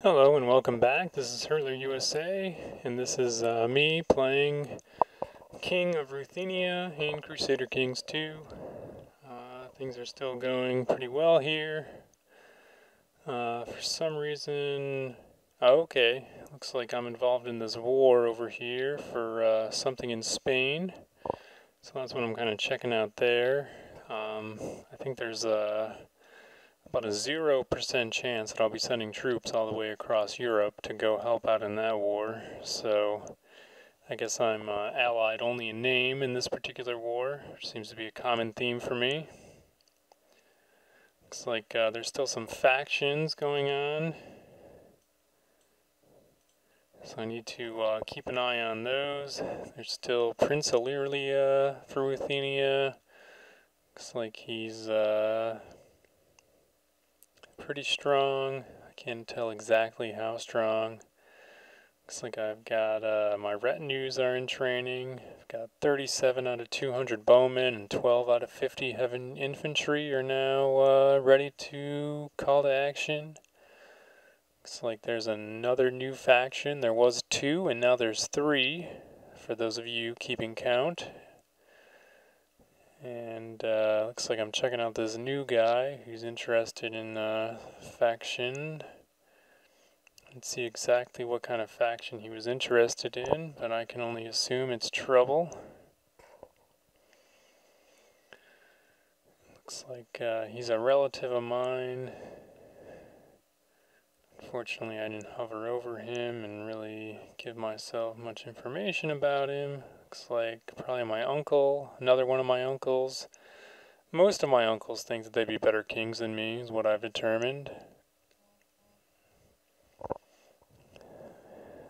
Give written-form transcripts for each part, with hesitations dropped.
Hello and welcome back. This is Hurler USA, and this is me playing King of Ruthenia in Crusader Kings 2. Things are still going pretty well here. For some reason... Oh, okay. Looks like I'm involved in this war over here for something in Spain. So that's what I'm kind of checking out there. I think there's about a 0% chance that I'll be sending troops all the way across Europe to go help out in that war. So I guess I'm allied only in name in this particular war, which seems to be a common theme for me. Looks like there's still some factions going on. So I need to keep an eye on those. There's still Prince Illyria for Ruthenia. Looks like he's pretty strong. I can't tell exactly how strong. Looks like I've got my retinues are in training. I've got 37 out of 200 bowmen and 12 out of 50 heavy infantry are now ready to call to action. Looks like there's another new faction. There was 2 and now there's 3 for those of you keeping count. And looks like I'm checking out this new guy who's interested in faction. Let's see exactly what kind of faction he was interested in, but I can only assume it's trouble. Looks like he's a relative of mine. Unfortunately, I didn't hover over him and really give myself much information about him. Looks like probably my uncle, another one of my uncles. Most of my uncles think that they'd be better kings than me, is what I've determined.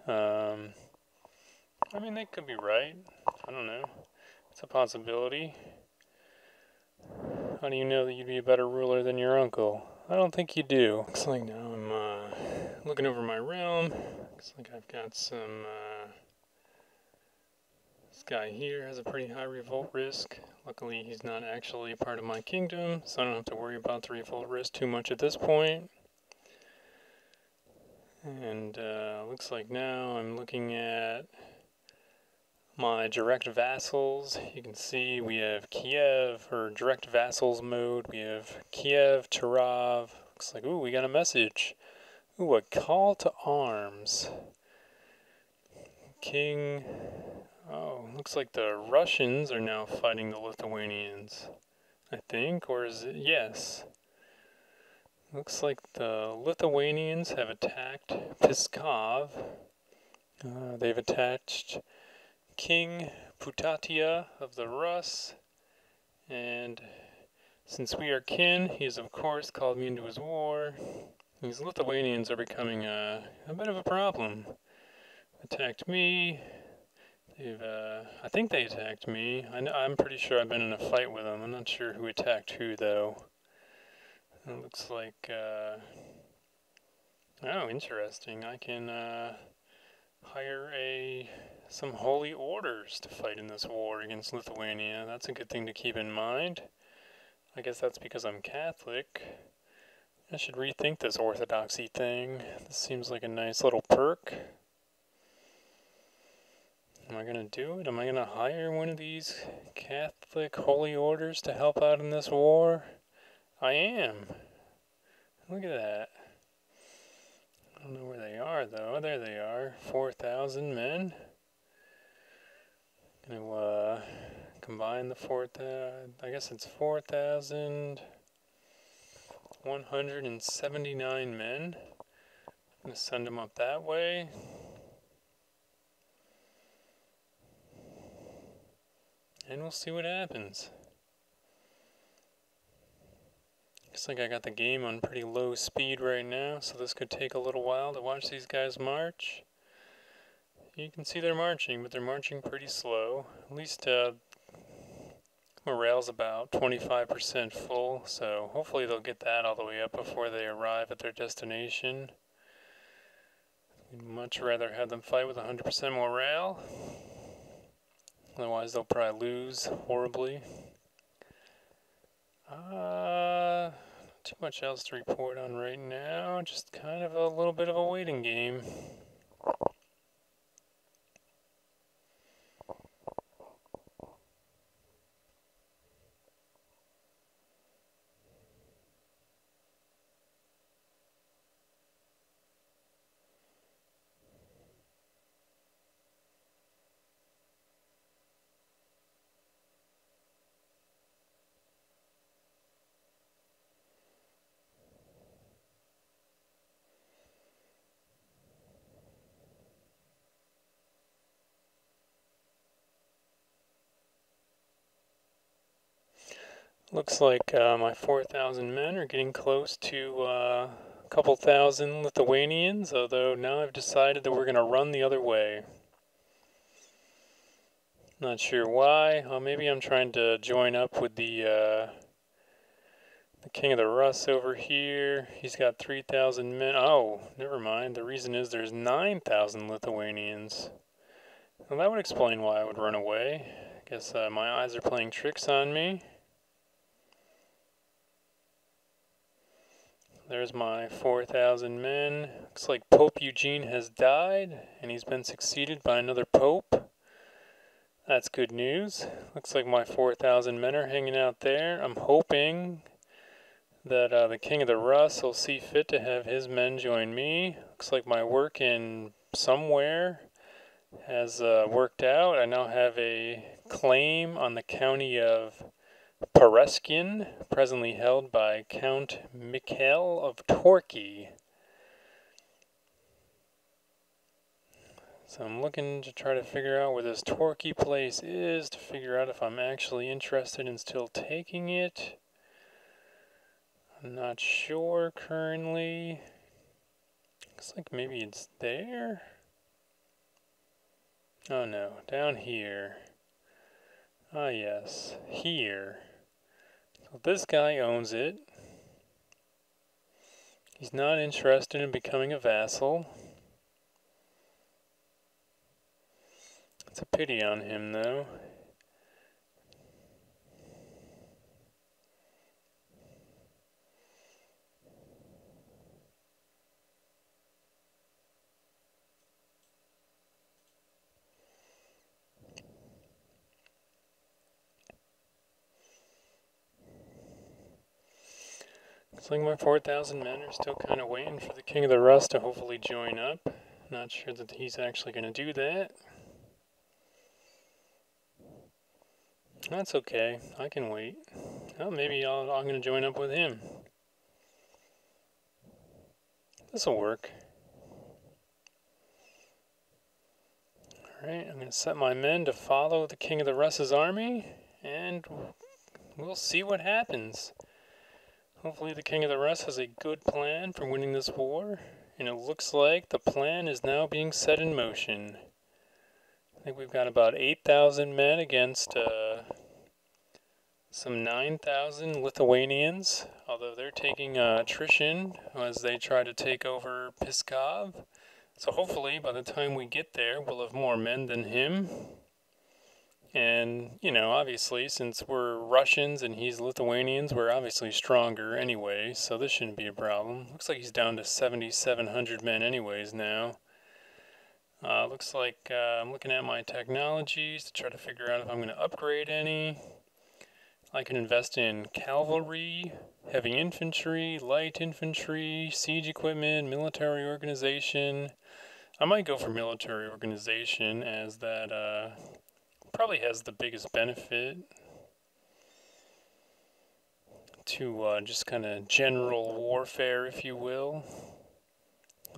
I mean, they could be right. I don't know. It's a possibility. How do you know that you'd be a better ruler than your uncle? I don't think you do. Looks like now I'm looking over my realm. Looks like I've got some... This guy here has a pretty high revolt risk. Luckily, he's not actually a part of my kingdom, so I don't have to worry about the revolt risk too much at this point. And looks like now I'm looking at my direct vassals. You can see we have Kiev, or direct vassals mode. We have Kiev, Tarav. Looks like, ooh, we got a message. Ooh, a call to arms. King. Oh, looks like the Russians are now fighting the Lithuanians, I think, or is it? Yes. Looks like the Lithuanians have attacked Pskov. They've attached King Putatia of the Rus, and since we are kin, he has of course called me into his war. These Lithuanians are becoming a bit of a problem. Attacked me. I think they attacked me. I'm pretty sure I've been in a fight with them. I'm not sure who attacked who, though. It looks like, oh, interesting. I can hire some holy orders to fight in this war against Lithuania. That's a good thing to keep in mind. I guess that's because I'm Catholic. I should rethink this orthodoxy thing. This seems like a nice little perk. Am I going to do it? Am I going to hire one of these Catholic holy orders to help out in this war? I am. Look at that. I don't know where they are, though. There they are. 4,000 men. Going to combine the 4,000. I guess it's 4,179 men. I'm going to send them up that way. And we'll see what happens. Looks like I got the game on pretty low speed right now, so this could take a little while to watch these guys march. You can see they're marching, but they're marching pretty slow. At least morale's about 25% full, so hopefully they'll get that all the way up before they arrive at their destination. We'd much rather have them fight with 100% morale. Otherwise they'll probably lose horribly. too much else to report on right now, just kind of a little bit of a waiting game. Looks like my 4,000 men are getting close to a couple thousand Lithuanians, although now I've decided that we're going to run the other way. Not sure why. Maybe I'm trying to join up with the King of the Rus over here. He's got 3,000 men. Oh, never mind. The reason is there's 9,000 Lithuanians. Well, that would explain why I would run away. I guess my eyes are playing tricks on me. There's my 4,000 men. Looks like Pope Eugene has died, and he's been succeeded by another pope. That's good news. Looks like my 4,000 men are hanging out there. I'm hoping that the King of the Rus will see fit to have his men join me. Looks like my work in somewhere has worked out. I now have a claim on the county of Pereskin, presently held by Count Mikhail of Torquay. So I'm looking to try to figure out where this Torquay place is, to figure out if I'm actually interested in still taking it. I'm not sure currently. Looks like maybe it's there. Oh no, down here. Ah yes, here. So this guy owns it. He's not interested in becoming a vassal. It's a pity on him though. Looks like my 4,000 men are still kind of waiting for the King of the Rus to hopefully join up. Not sure that he's actually going to do that. That's okay. I can wait. Well, maybe I'm going to join up with him. This'll work. Alright, I'm going to set my men to follow the King of the Rus's army, and we'll see what happens. Hopefully the King of the Rus has a good plan for winning this war, and it looks like the plan is now being set in motion. I think we've got about 8,000 men against some 9,000 Lithuanians, although they're taking attrition as they try to take over Pskov. So hopefully by the time we get there, we'll have more men than him. And, you know, obviously, since we're Russians and he's Lithuanians, we're obviously stronger anyway, so this shouldn't be a problem. Looks like he's down to 7,700 men anyways now. Looks like I'm looking at my technologies to try to figure out if I'm going to upgrade any. I can invest in cavalry, heavy infantry, light infantry, siege equipment, military organization. I might go for military organization, as that probably has the biggest benefit to just kind of general warfare, if you will.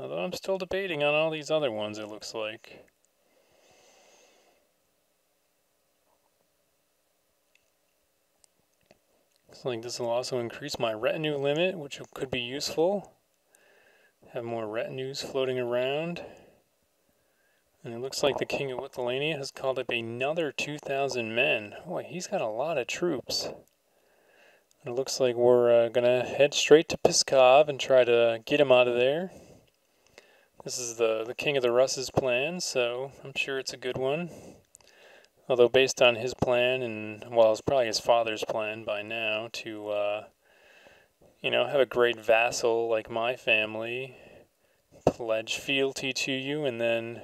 Although I'm still debating on all these other ones, it looks like. Looks like this will also increase my retinue limit, which could be useful. Have more retinues floating around. And it looks like the King of Lithuania has called up another 2,000 men. Boy, he's got a lot of troops. And it looks like we're going to head straight to Pskov and try to get him out of there. This is the King of the Rus's plan, so I'm sure it's a good one. Although based on his plan, and well, it's probably his father's plan by now, to you know, have a great vassal like my family pledge fealty to you and then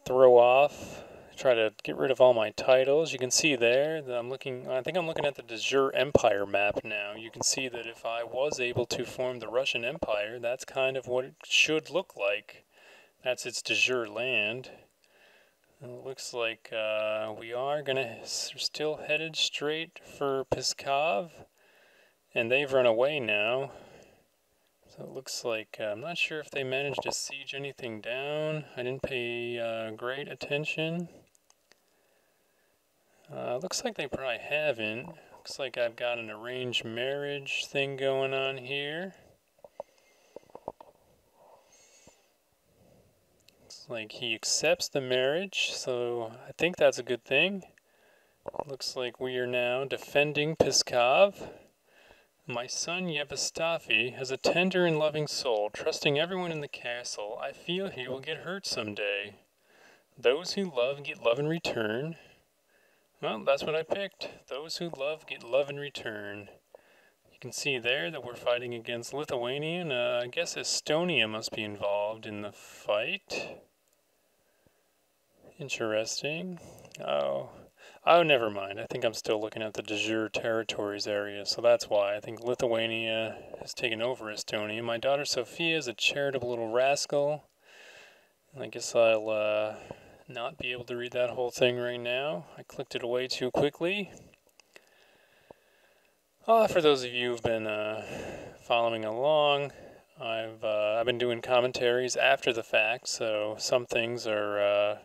throw off, try to get rid of all my titles. You can see there that I think I'm looking at the de jure empire map now. You can see that if I was able to form the Russian Empire, that's kind of what it should look like. That's its de jure land. It looks like we are still headed straight for Pskov, and they've run away now. So it looks like, I'm not sure if they managed to siege anything down. I didn't pay great attention. Looks like they probably haven't. Looks like I've got an arranged marriage thing going on here. Looks like he accepts the marriage, so I think that's a good thing. Looks like we are now defending Pskov. My son Yevistafi has a tender and loving soul, trusting everyone in the castle. I feel he will get hurt someday. Those who love get love in return. Well, that's what I picked. Those who love get love in return. You can see there that we're fighting against Lithuanian. I guess Estonia must be involved in the fight. Interesting. Oh, never mind. I think I'm still looking at the de jure territories area, so that's why. I think Lithuania has taken over Estonia. My daughter Sophia is a charitable little rascal. I guess I'll not be able to read that whole thing right now. I clicked it away too quickly. For those of you who've been following along, I've been doing commentaries after the fact, so some things are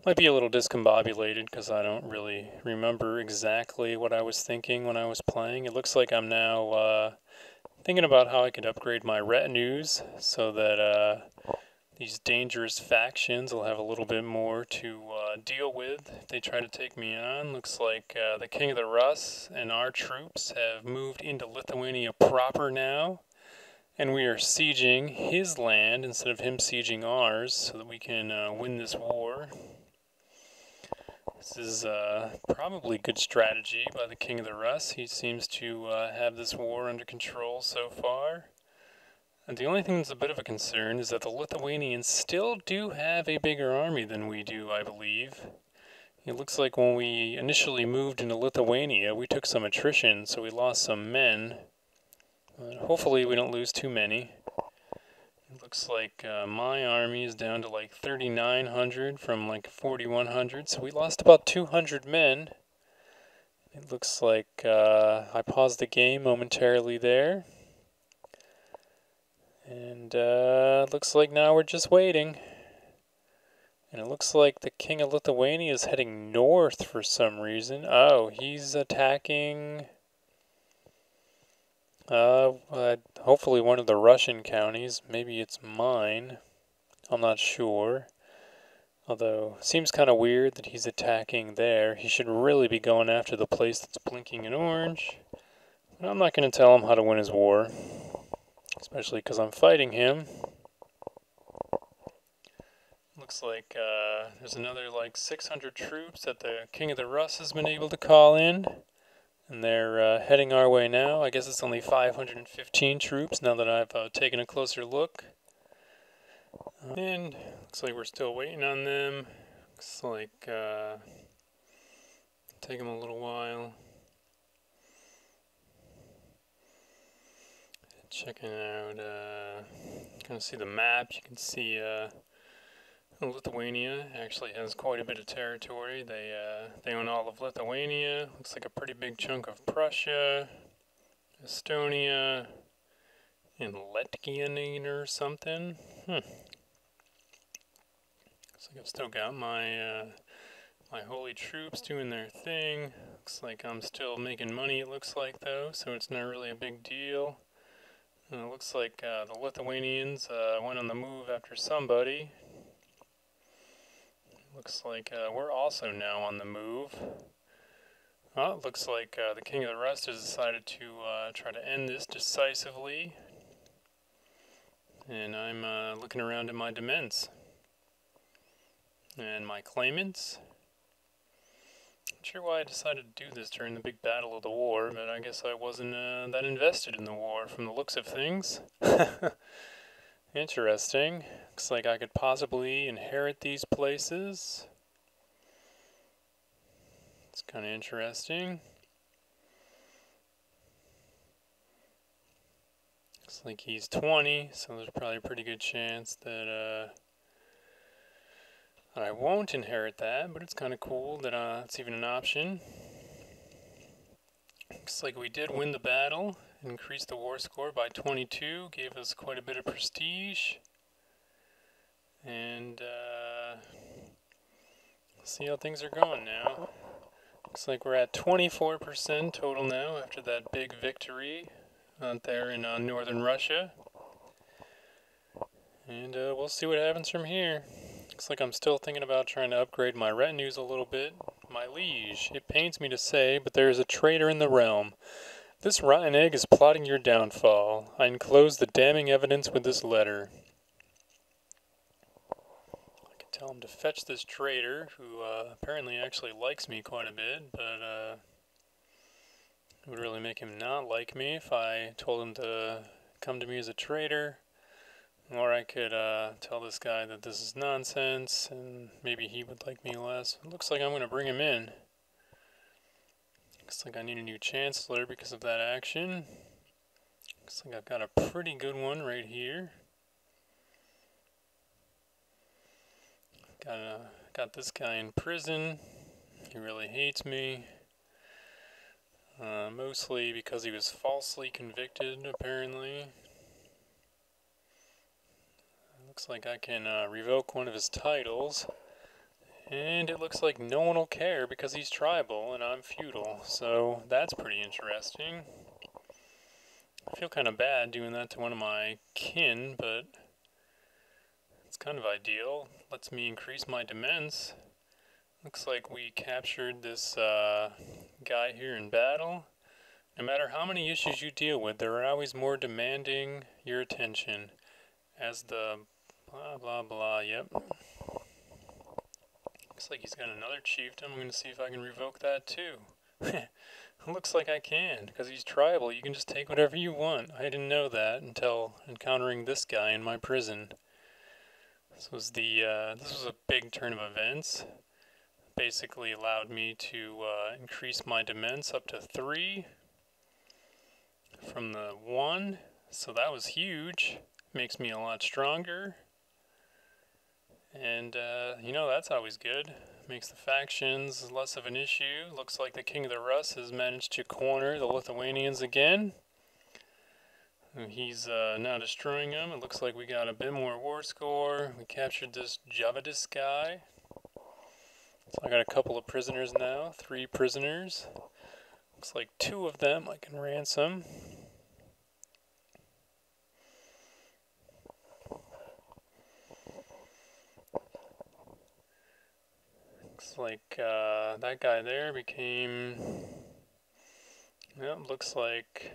might be a little discombobulated because I don't really remember exactly what I was thinking when I was playing. It looks like I'm now thinking about how I could upgrade my retinues so that these dangerous factions will have a little bit more to deal with if they try to take me on. Looks like the King of the Rus and our troops have moved into Lithuania proper now, and we are sieging his land instead of him sieging ours so that we can win this war. This is probably good strategy by the King of the Rus. He seems to have this war under control so far. And the only thing that's a bit of a concern is that the Lithuanians still do have a bigger army than we do, I believe. It looks like when we initially moved into Lithuania, we took some attrition, so we lost some men. Hopefully we don't lose too many. It looks like my army is down to like 3,900 from like 4,100, so we lost about 200 men. It looks like I paused the game momentarily there. And looks like now we're just waiting. And it looks like the King of Lithuania is heading north for some reason. Oh, he's attacking hopefully one of the Russian counties. Maybe it's mine. I'm not sure. Although, it seems kind of weird that he's attacking there. He should really be going after the place that's blinking in orange. But I'm not going to tell him how to win his war. Especially because I'm fighting him. Looks like there's another like 600 troops that the King of the Rus has been able to call in. And they're heading our way now. I guess it's only 515 troops now that I've taken a closer look. And looks like we're still waiting on them. Looks like take them a little while. Checking out, kind of see the map. You can see Lithuania actually has quite a bit of territory. They own all of Lithuania. Looks like a pretty big chunk of Prussia, Estonia, and Lithuanian or something. Looks like I've still got my my holy troops doing their thing. Looks like I'm still making money. It looks like though, so it's not really a big deal. It looks like the Lithuanians went on the move after somebody. Looks like we're also now on the move. Well, it looks like the King of the Rus has decided to try to end this decisively. And I'm looking around at my demesnes. And my claimants. Not sure why I decided to do this during the big battle of the war, but I guess I wasn't that invested in the war from the looks of things. Interesting. Looks like I could possibly inherit these places. It's kind of interesting. Looks like he's 20, so there's probably a pretty good chance that I won't inherit that, but it's kind of cool that it's even an option. Looks like we did win the battle, increased the war score by 22, gave us quite a bit of prestige. And see how things are going now. Looks like we're at 24% total now after that big victory out there in northern Russia. And we'll see what happens from here. Looks like I'm still thinking about trying to upgrade my retinues a little bit. My liege, it pains me to say, but there is a traitor in the realm. This rotten egg is plotting your downfall. I enclose the damning evidence with this letter. I can tell him to fetch this traitor, who apparently actually likes me quite a bit, but it would really make him not like me if I told him to come to me as a traitor. Or I could tell this guy that this is nonsense, and maybe he would like me less. It looks like I'm going to bring him in. Looks like I need a new chancellor because of that action. Looks like I've got a pretty good one right here. Got this guy in prison. He really hates me. Mostly because he was falsely convicted, apparently. Looks like I can revoke one of his titles, and it looks like no one will care because he's tribal and I'm feudal, so that's pretty interesting. I feel kind of bad doing that to one of my kin, but it's kind of ideal. Lets me increase my demesnes. Looks like we captured this guy here in battle. No matter how many issues you deal with, there are always more demanding your attention. As the blah blah blah, yep. Looks like he's got another chieftain. I'm going to see if I can revoke that too. Looks like I can, because he's tribal. You can just take whatever you want. I didn't know that until encountering this guy in my prison. This was a big turn of events. Basically allowed me to increase my demesnes up to 3 from the 1. So that was huge. Makes me a lot stronger. And, you know, that's always good. Makes the factions less of an issue. Looks like the King of the Rus has managed to corner the Lithuanians again. He's now destroying them. It looks like we got a bit more war score. We captured this Javadis guy. So I got a couple of prisoners now. 3 prisoners. Looks like 2 of them I can ransom. Looks like that guy there became, well, looks like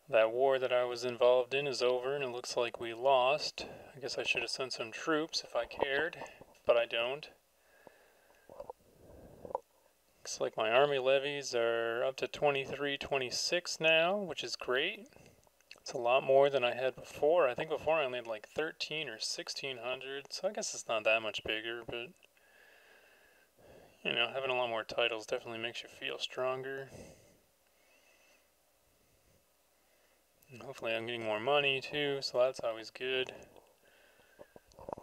that war that I was involved in is over, and it looks like we lost. I guess I should have sent some troops if I cared, but I don't. Looks like my army levies are up to 23, 26 now, which is great. It's a lot more than I had before. I think before I only had like 13 or 1600, so I guess it's not that much bigger, but you know, having a lot more titles definitely makes you feel stronger. And hopefully I'm getting more money too, so that's always good.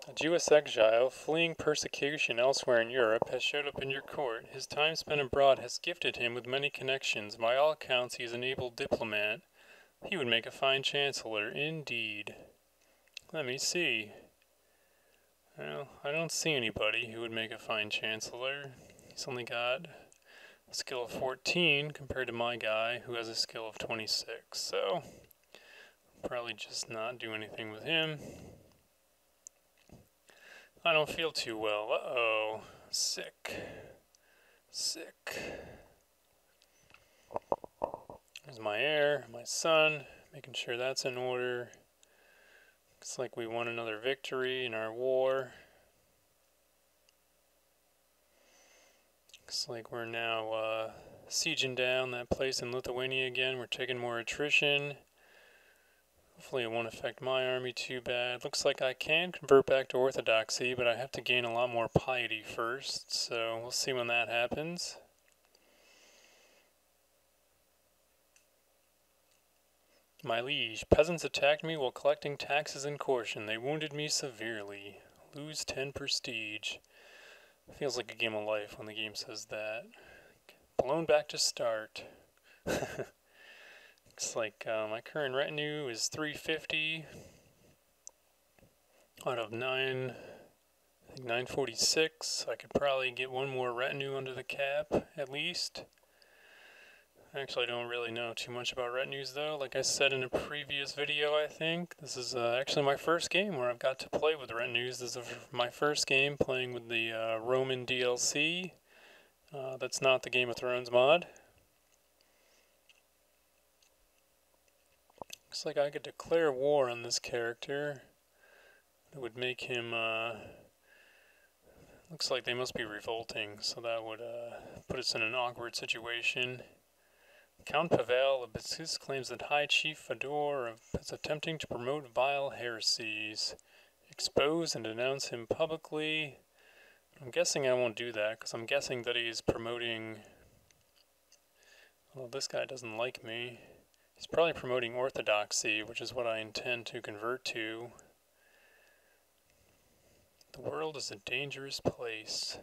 A Jewish exile fleeing persecution elsewhere in Europe has showed up in your court. His time spent abroad has gifted him with many connections. By all accounts, he is an able diplomat. He would make a fine chancellor, indeed. Let me see. Well, I don't see anybody who would make a fine chancellor. He's only got a skill of 14 compared to my guy who has a skill of 26. So, probably just not do anything with him. I don't feel too well. Uh-oh. Sick. There's my heir, my son, making sure that's in order. Looks like we won another victory in our war. Looks like we're now sieging down that place in Lithuania again. We're taking more attrition. Hopefully it won't affect my army too bad. Looks like I can convert back to Orthodoxy, but I have to gain a lot more piety first, so we'll see when that happens. My liege, peasants attacked me while collecting taxes and caution. They wounded me severely. Lose 10 prestige. Feels like a game of life when the game says that. Blown back to start. Looks like my current retinue is 350 out of 946. I could probably get one more retinue under the cap at least. Actually, I don't really know too much about retinues though. Like I said in a previous video, I think this is actually my first game where I've got to play with retinues. This is my first game playing with the Roman DLC. That's not the Game of Thrones mod. Looks like I could declare war on this character. It would make him, looks like they must be revolting, so that would put us in an awkward situation. Count Pavel Abyssus claims that High Chief Fedor is attempting to promote vile heresies. Expose and denounce him publicly. I'm guessing I won't do that, because I'm guessing that he's promoting... Well, this guy doesn't like me. He's probably promoting Orthodoxy, which is what I intend to convert to. The world is a dangerous place.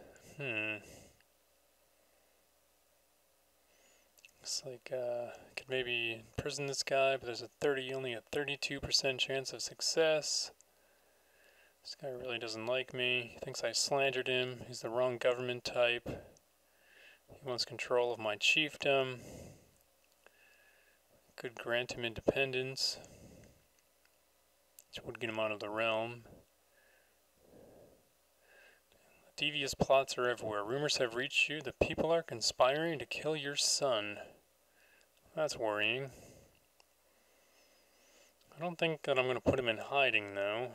Looks like I could maybe imprison this guy, but there's only a 32% chance of success. This guy really doesn't like me. He thinks I slandered him. He's the wrong government type. He wants control of my chiefdom. Could grant him independence, which would get him out of the realm. Devious plots are everywhere. Rumors have reached you that people are conspiring to kill your son. That's worrying. I don't think that I'm going to put him in hiding, though.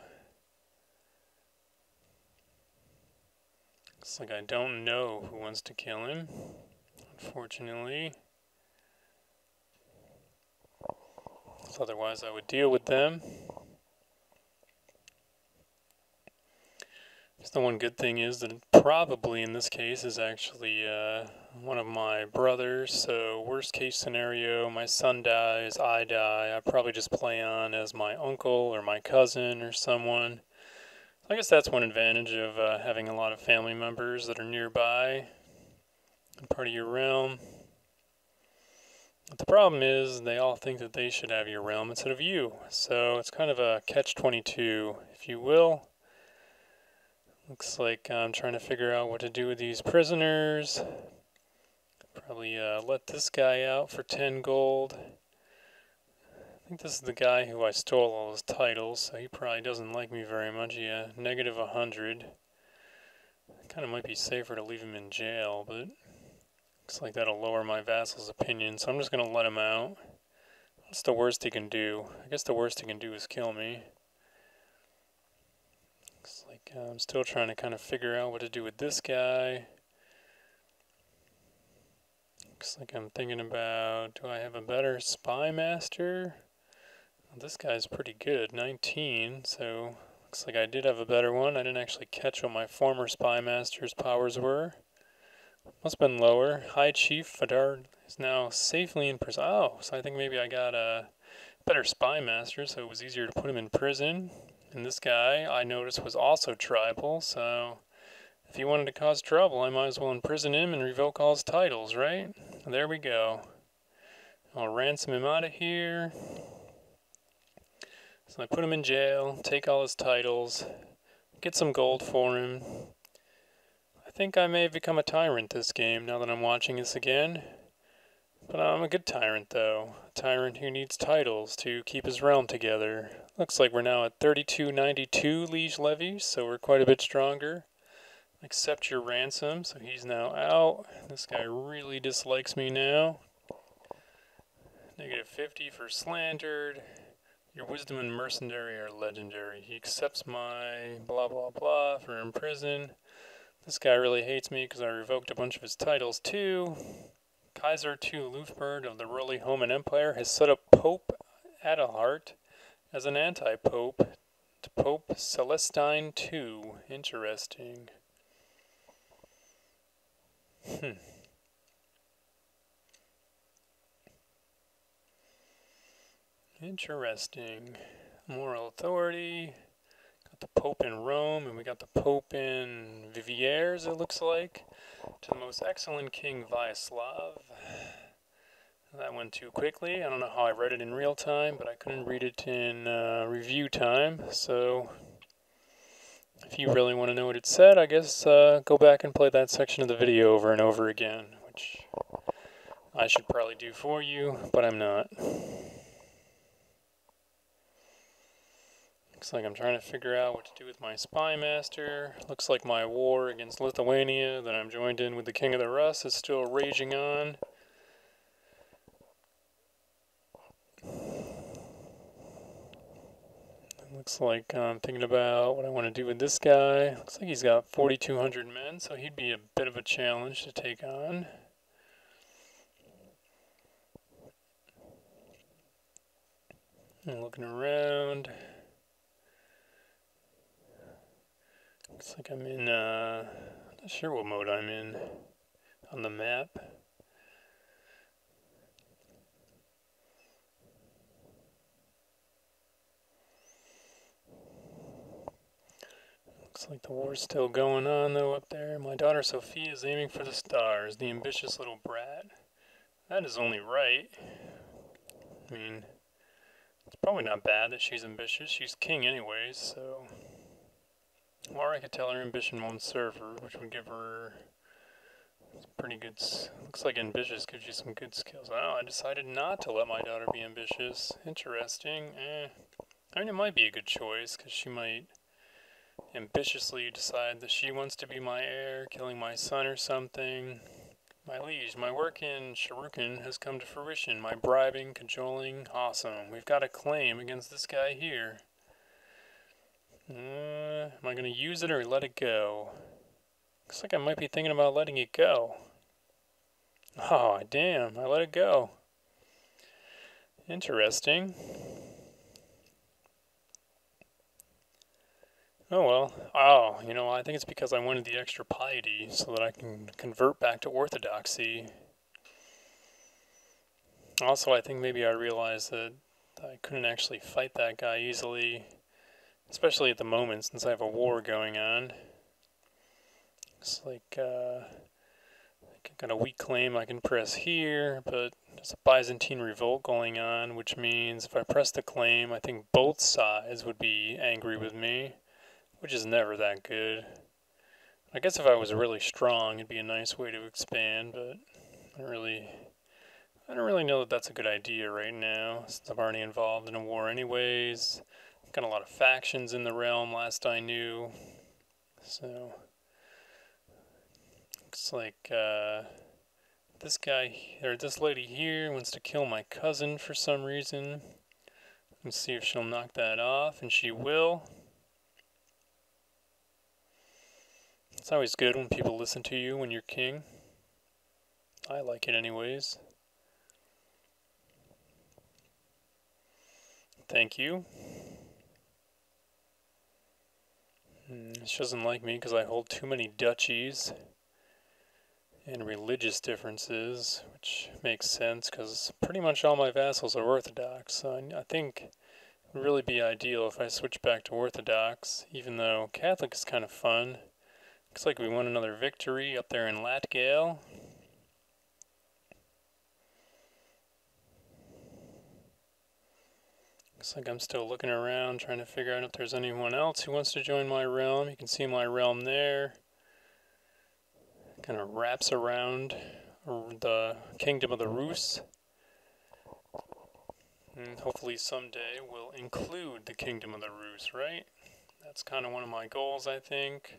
Looks like I don't know who wants to kill him, unfortunately. Otherwise I would deal with them. Just the one good thing is that it probably in this case is actually one of my brothers, so worst case scenario, my son dies, I die, I probably just play on as my uncle or my cousin or someone. I guess that's one advantage of having a lot of family members that are nearby and part of your realm. But the problem is they all think that they should have your realm instead of you, so it's kind of a catch-22, if you will. Looks like I'm trying to figure out what to do with these prisoners. Probably let this guy out for 10 gold. I think this is the guy who I stole all his titles, so he probably doesn't like me very much. Yeah, negative 100. Kind of might be safer to leave him in jail, but looks like that'll lower my vassal's opinion, so I'm just going to let him out. What's the worst he can do? I guess the worst he can do is kill me. Looks like I'm still trying to kind of figure out what to do with this guy. Looks like I'm thinking about, do I have a better spy master? Well, this guy's pretty good, 19, so looks like I did have a better one. I didn't actually catch what my former spy master's powers were. Must have been lower. High Chief Fedor is now safely in prison. Oh, so I think maybe I got a better spy master, so it was easier to put him in prison. And this guy, I noticed, was also tribal, so if he wanted to cause trouble, I might as well imprison him and revoke all his titles, right? There we go. I'll ransom him out of here. So I put him in jail, take all his titles, get some gold for him. I think I may have become a tyrant this game now that I'm watching this again. But I'm a good tyrant, though. A tyrant who needs titles to keep his realm together. Looks like we're now at 3292 liege levies, so we're quite a bit stronger. Accept your ransom, so he's now out. This guy really dislikes me now. Negative 50 for slandered. Your wisdom and mercenary are legendary. He accepts my blah blah blah for imprison. This guy really hates me because I revoked a bunch of his titles too. Kaiser II Lufberd of the Rurally Homan Empire has set up Pope Adalhart as an anti-pope to Pope Celestine II. Interesting. Interesting. Moral authority. Got the Pope in Rome, and we got the Pope in Viviers, it looks like. To the most excellent King Vyacheslav. That went too quickly. I don't know how I read it in real time, but I couldn't read it in review time. So if you really want to know what it said, I guess go back and play that section of the video over and over again, which I should probably do for you, but I'm not. Looks like I'm trying to figure out what to do with my spy master. Looks like my war against Lithuania that I'm joined in with the King of the Rus is still raging on. Looks like I'm thinking about what I want to do with this guy. Looks like he's got 4,200 men, so he'd be a bit of a challenge to take on. And looking around. Looks like I'm in, not sure what mode I'm in on the map. Looks like the war's still going on though up there. My daughter Sophia is aiming for the stars, the ambitious little brat. That is only right. I mean, it's probably not bad that she's ambitious. She's king anyways, so... Or I could tell her ambition won't serve her, which would give her pretty good... Looks like ambitious gives you some good skills. Oh, I decided not to let my daughter be ambitious. Interesting. I mean, it might be a good choice, because she might ambitiously decide that she wants to be my heir, killing my son or something. My liege, my work in Shuriken has come to fruition. My bribing, cajoling, awesome. We've got a claim against this guy here. Am I going to use it or let it go? Looks like I might be thinking about letting it go. Oh, damn, I let it go. Interesting. Oh well. Oh, you know, I think it's because I wanted the extra piety so that I can convert back to orthodoxy. Also, I think maybe I realized that I couldn't actually fight that guy easily, especially at the moment since I have a war going on. Looks like I got a weak claim I can press here, but there's a Byzantine revolt going on, which means if I press the claim, I think both sides would be angry with me, which is never that good. I guess if I was really strong, it'd be a nice way to expand, but I don't really know that that's a good idea right now, since I'm already involved in a war anyways. Got a lot of factions in the realm last I knew, so looks like this guy, or this lady here wants to kill my cousin for some reason. Let's see if she'll knock that off, and she will. It's always good when people listen to you when you're king. I like it anyways. Thank you. She doesn't like me because I hold too many duchies and religious differences, which makes sense because pretty much all my vassals are Orthodox, so I think it would really be ideal if I switch back to Orthodox, even though Catholic is kind of fun. Looks like we won another victory up there in Latgale. Looks like I'm still looking around, trying to figure out if there's anyone else who wants to join my realm. You can see my realm there. Kind of wraps around the kingdom of the Rus. And hopefully someday we'll include the kingdom of the Rus, right? That's kind of one of my goals, I think.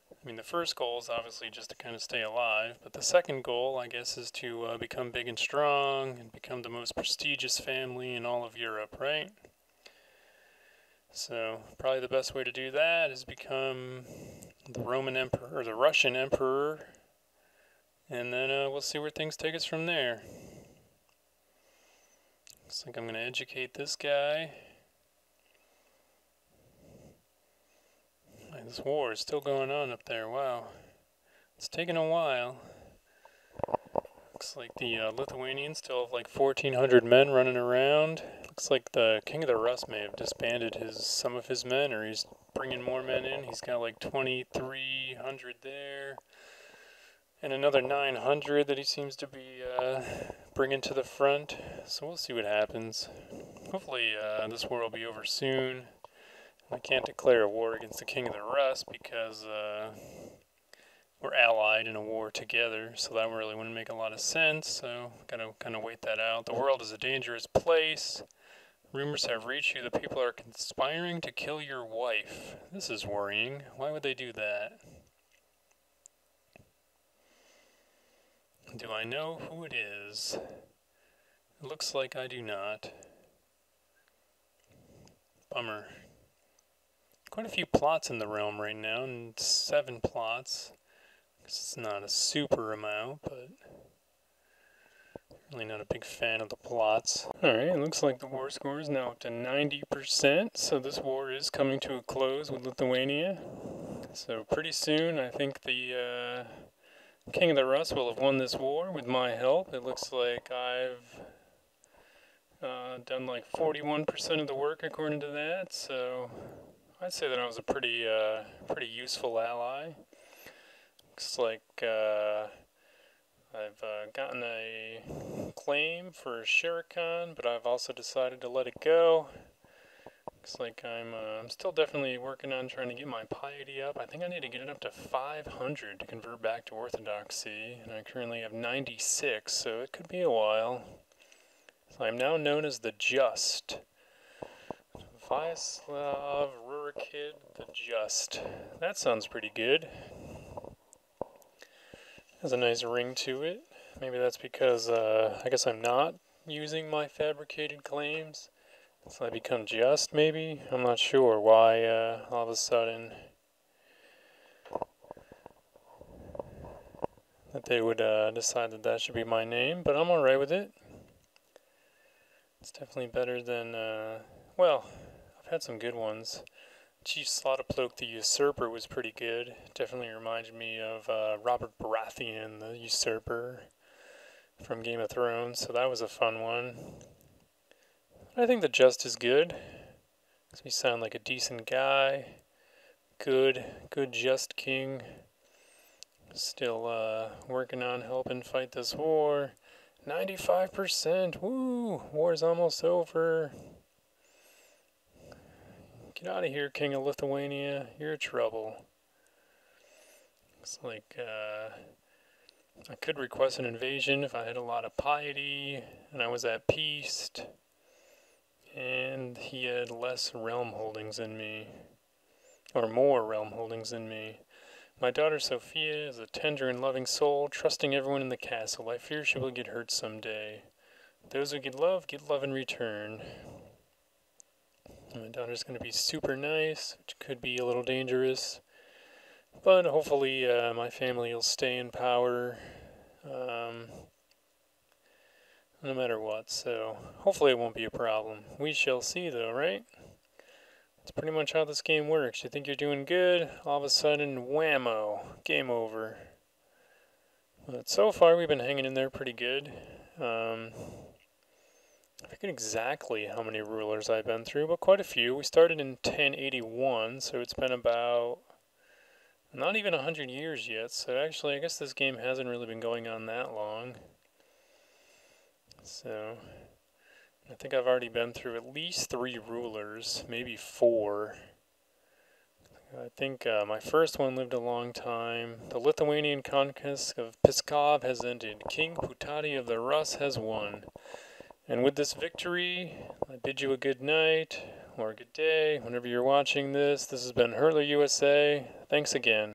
I mean, the first goal is obviously just to kind of stay alive, but the second goal, I guess, is to become big and strong and become the most prestigious family in all of Europe, right? So, probably the best way to do that is become the Roman Emperor, or the Russian Emperor, and then we'll see where things take us from there. Looks like I'm going to educate this guy. This war is still going on up there, wow. It's taken a while. Looks like the Lithuanians still have like 1,400 men running around. Looks like the King of the Rus may have disbanded some of his men, or he's bringing more men in. He's got like 2,300 there, and another 900 that he seems to be bringing to the front. So we'll see what happens. Hopefully this war will be over soon. I can't declare a war against the King of the Rus because we're allied in a war together, so that really wouldn't make a lot of sense, so gotta kind of wait that out. The world is a dangerous place. Rumors have reached you that people are conspiring to kill your wife. This is worrying. Why would they do that? Do I know who it is? It looks like I do not. Bummer. Quite a few plots in the realm right now, and 7 plots. It's not a super amount, but really not a big fan of the plots. Alright, it looks like the war score is now up to 90%, so this war is coming to a close with Lithuania. So pretty soon, I think the King of the Rus will have won this war with my help. It looks like I've done like 41% of the work according to that, so I'd say that I was a pretty useful ally. Looks like I've gotten a claim for Shurikan, but I've also decided to let it go. Looks like I'm still definitely working on trying to get my piety up. I think I need to get it up to 500 to convert back to Orthodoxy, and I currently have 96, so it could be a while. So I'm now known as the Just. Vyacheslav Rurikid the Just. That sounds pretty good. Has a nice ring to it. Maybe that's because I guess I'm not using my fabricated claims. So I become just, maybe? I'm not sure why all of a sudden that they would decide that that should be my name, but I'm alright with it. It's definitely better than, well, I've had some good ones. Chief Slaughterploak the Usurper was pretty good. Definitely reminded me of Robert Baratheon, the Usurper, from Game of Thrones, so that was a fun one. I think the Just is good. Makes me sound like a decent guy. Good just king. Still working on helping fight this war. 95%, woo! War's almost over. Get out of here, King of Lithuania. You're trouble. Looks like I could request an invasion if I had a lot of piety and I was at peace. And he had less realm holdings than me. Or more realm holdings than me. My daughter Sophia is a tender and loving soul, trusting everyone in the castle. I fear she will get hurt someday. Those who get love in return. My daughter's going to be super nice, which could be a little dangerous. But hopefully my family will stay in power no matter what. So hopefully it won't be a problem. We shall see though, right? That's pretty much how this game works. You think you're doing good, all of a sudden, whammo, game over. But so far we've been hanging in there pretty good. I forget exactly how many rulers I've been through, but quite a few. We started in 1081, so it's been about not even 100 years yet. So actually, I guess this game hasn't really been going on that long. So I think I've already been through at least 3 rulers, maybe 4. I think my first one lived a long time. The Lithuanian conquest of Pskov has ended. King Putati of the Rus has won. And with this victory, I bid you a good night, or a good day, whenever you're watching this. This has been RusJuly15. Thanks again.